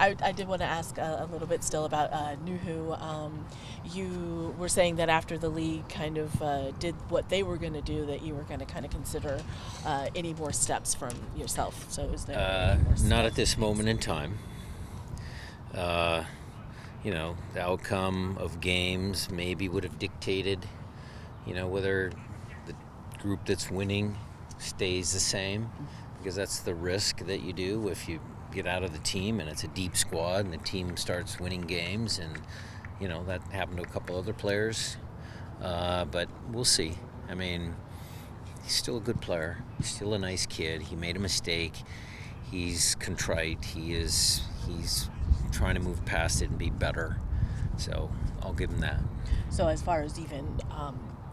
I did want to ask a little bit still about Nouhou. You were saying that after the league kind of did what they were going to do, that you were going to kind of consider any more steps from yourself. So is there any more steps? Not at this moment in time. The outcome of games maybe would have dictated, whether the group that's winning stays the same, because that's the risk that you do if you get out of the team and it's a deep squad and the team starts winning games, and that happened to a couple other players, but we'll see. I mean, he's still a good player, he's still a nice kid. He made a mistake, he's contrite, he's trying to move past it and be better, so I'll give him that. So as far as even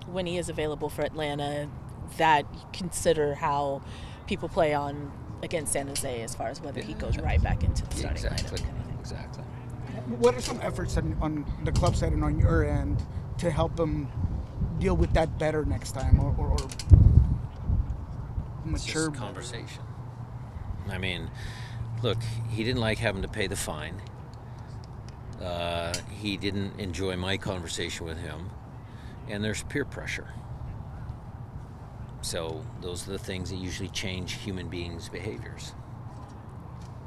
when he is available for Atlanta, that you consider how people play on against San Jose as far as whether he goes right back into the starting lineup. Exactly. What are some efforts on the club side and on your end to help him deal with that better next time, or mature? It's just conversation. I mean, look, he didn't like having to pay the fine. He didn't enjoy my conversation with him, and there's peer pressure. So those are the things that usually change human beings' behaviors.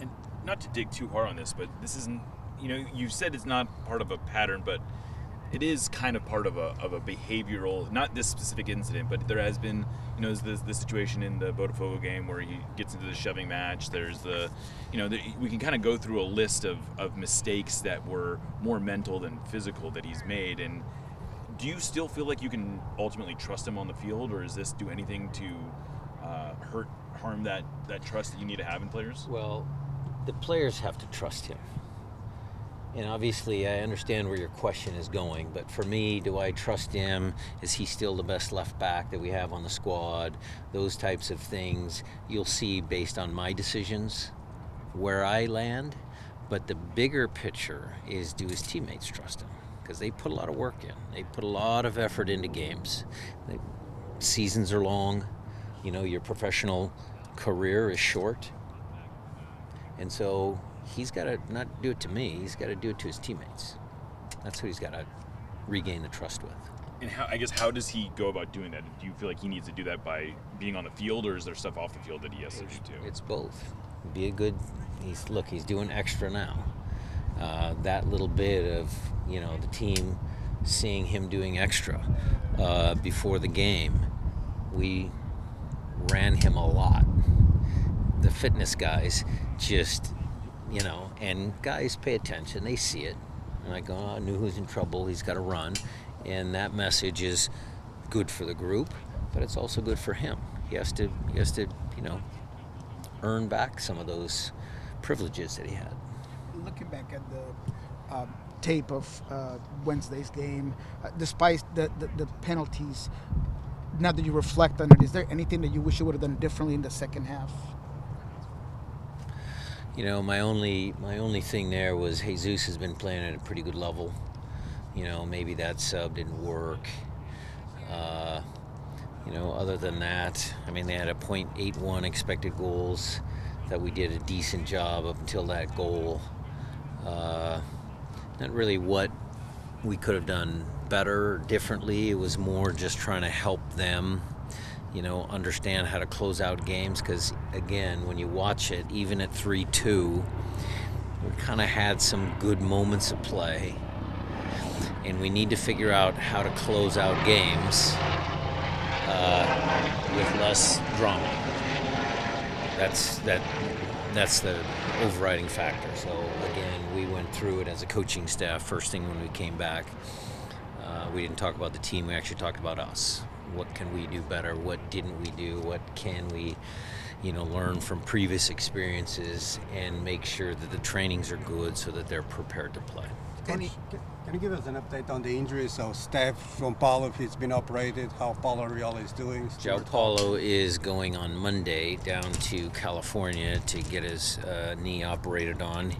And not to dig too hard on this, but this isn't, you said it's not part of a pattern, but it is kind of part of a behavioral, not this specific incident, but there has been, there's the situation in the Botafogo game where he gets into the shoving match. There's we can kind of go through a list of mistakes that were more mental than physical that he's made. And do you still feel like you can ultimately trust him on the field, or does this do anything to harm that trust that you need to have in players? Well, the players have to trust him. And obviously, I understand where your question is going, but for me, do I trust him? Is he still the best left back that we have on the squad? Those types of things you'll see based on my decisions, where I land. But the bigger picture is, do his teammates trust him? Because they put a lot of work in. They put a lot of effort into games. Seasons are long. Your professional career is short. And so he's got to not do it to me, he's got to do it to his teammates. That's who he's got to regain the trust with. And how does he go about doing that? Do you feel like he needs to do that by being on the field, or is there stuff off the field that he has to do too? It's both. He's doing extra now. That little bit of, the team seeing him doing extra before the game, we ran him a lot. The fitness guys just, and guys pay attention, they see it. And I go, I knew who's in trouble, he's got to run. And that message is good for the group, but it's also good for him. He has to, earn back some of those privileges that he had. Looking back at the tape of Wednesday's game, despite the penalties, now that you reflect on it, is there anything that you wish you would have done differently in the second half? My only thing there was Jesus has been playing at a pretty good level. Maybe that sub didn't work. Other than that, they had a .81 expected goals that we did a decent job up until that goal. Not really what we could have done better, differently. It was more just trying to help them, understand how to close out games. Because, again, when you watch it, even at 3-2, we kind of had some good moments of play. And we need to figure out how to close out games with less drama. That's the overriding factor. So again, we went through it as a coaching staff first thing when we came back. We didn't talk about the team, we actually talked about us. What can we do better? What didn't we do? What can we learn from previous experiences and make sure that the trainings are good so that they're prepared to play. Can you give us an update on the injuries? So Steph João Paulo, if he's been operated, how Paulo Real is doing? João Paulo is going on Monday down to California to get his knee operated on.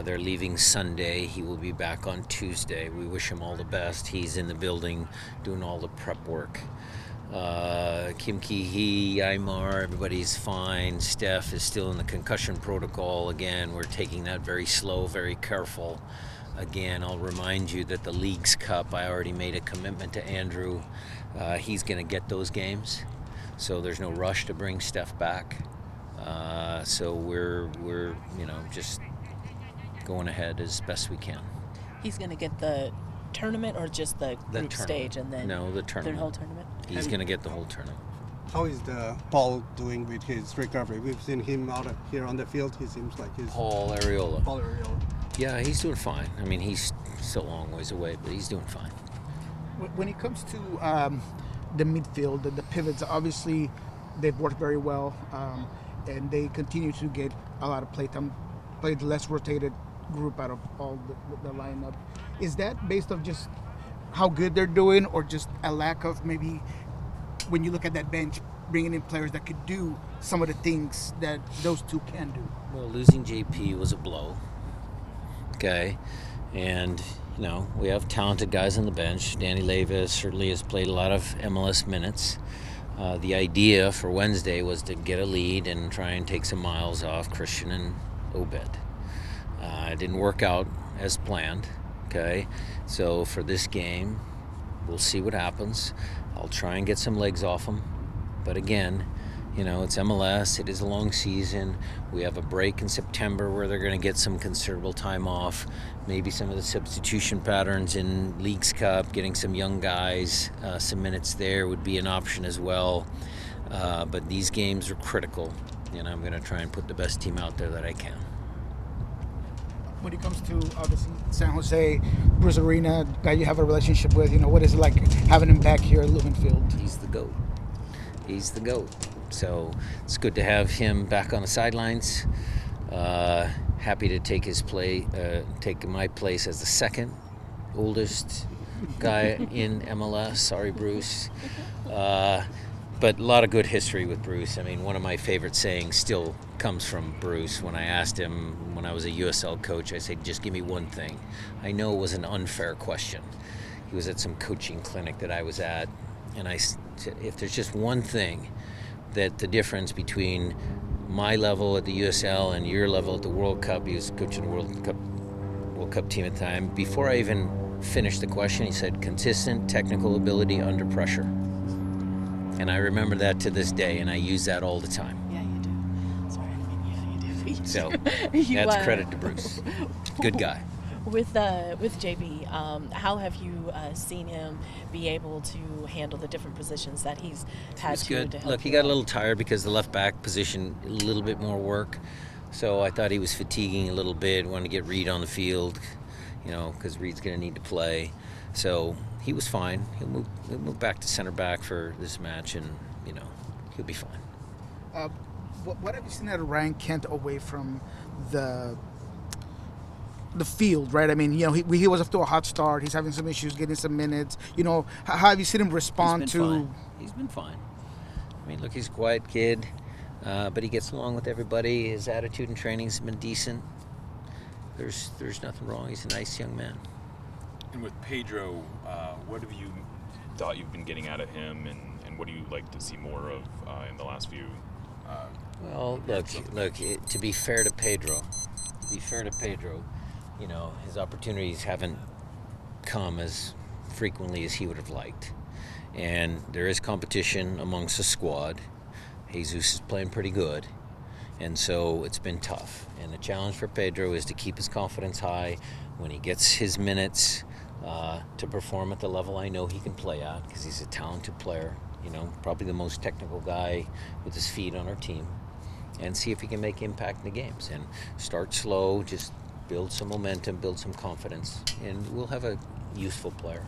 They're leaving Sunday. He will be back on Tuesday. We wish him all the best. He's in the building doing all the prep work. Kim Ki-hee, Aymar, everybody's fine. Steph is still in the concussion protocol. Again, we're taking that very slow, very careful. Again, I'll remind you that the Leagues Cup, I already made a commitment to Andrew. He's going to get those games, so there's no rush to bring Steph back. So we're just going ahead as best we can. He's going to get the tournament or just the group tournament. stage and then No, the tournament. the whole tournament? He's going to get the whole tournament. How is Paul doing with his recovery? We've seen him out here on the field. He seems like he's Paul Areola. Paul Areola. Yeah, he's doing fine. I mean, he's still a long ways away, but he's doing fine. When it comes to the midfield, the pivots, obviously they've worked very well, and they continue to get a lot of playtime, play the less rotated group out of all the lineup. Is that based on just how good they're doing, or just a lack of maybe, when you look at that bench, bringing in players that could do some of the things that those two can do? Well, losing JP was a blow. Okay, and we have talented guys on the bench. Danny Levis certainly has played a lot of MLS minutes. The idea for Wednesday was to get a lead and try and take some miles off Christian and Obed. It didn't work out as planned. Okay, so for this game, we'll see what happens. I'll try and get some legs off them, but again, it's MLS. It is a long season. We have a break in September where they're going to get some considerable time off. Maybe some of the substitution patterns in Leagues Cup, getting some young guys some minutes there would be an option as well. But these games are critical, and I'm going to try and put the best team out there that I can. When it comes to, obviously, San Jose, Bruce Arena, guy you have a relationship with, what is it like having him back here at Lumen Field? He's the GOAT. He's the GOAT. So it's good to have him back on the sidelines. Happy to take take my place as the second oldest guy in MLS. Sorry, Bruce. But a lot of good history with Bruce. I mean, one of my favorite sayings still comes from Bruce. When I asked him when I was a USL coach, I said, just give me one thing. I know it was an unfair question. He was at some coaching clinic that I was at, and I said, if there's just one thing that the difference between my level at the USL and your level at the World Cup, he was coaching the World Cup team at the time, before I even finished the question, he said, consistent technical ability under pressure. And I remember that to this day, and I use that all the time. Yeah, you do. Sorry, I didn't mean you do. So You, that's credit to Bruce. Good guy. With JB, how have you seen him be able to handle the different positions that he's had It's good. to help Look, he you got a out? little tired because the left back position, a little bit more work. So I thought he was fatiguing a little bit, wanted to get Reed on the field, because Reed's going to need to play. So he was fine. He'll move back to center back for this match, and, he'll be fine. What have you seen out of Ryan Kent away from the field, right? I mean, he was off to a hot start. He's having some issues getting some minutes. How have you seen him respond to? He's been fine. I mean, look, he's a quiet kid, but he gets along with everybody. His attitude in training's been decent. There's nothing wrong. He's a nice young man. And with Pedro, what have you thought you've been getting out of him, and what do you like to see more of in the last few? Well, look. To be fair to Pedro, his opportunities haven't come as frequently as he would have liked, and there is competition amongst the squad. Jesus is playing pretty good, and so it's been tough. And the challenge for Pedro is to keep his confidence high when he gets his minutes, to perform at the level I know he can play at, because he's a talented player, probably the most technical guy with his feet on our team, and see if he can make impact in the games. And start slow, just build some momentum, build some confidence, and we'll have a useful player.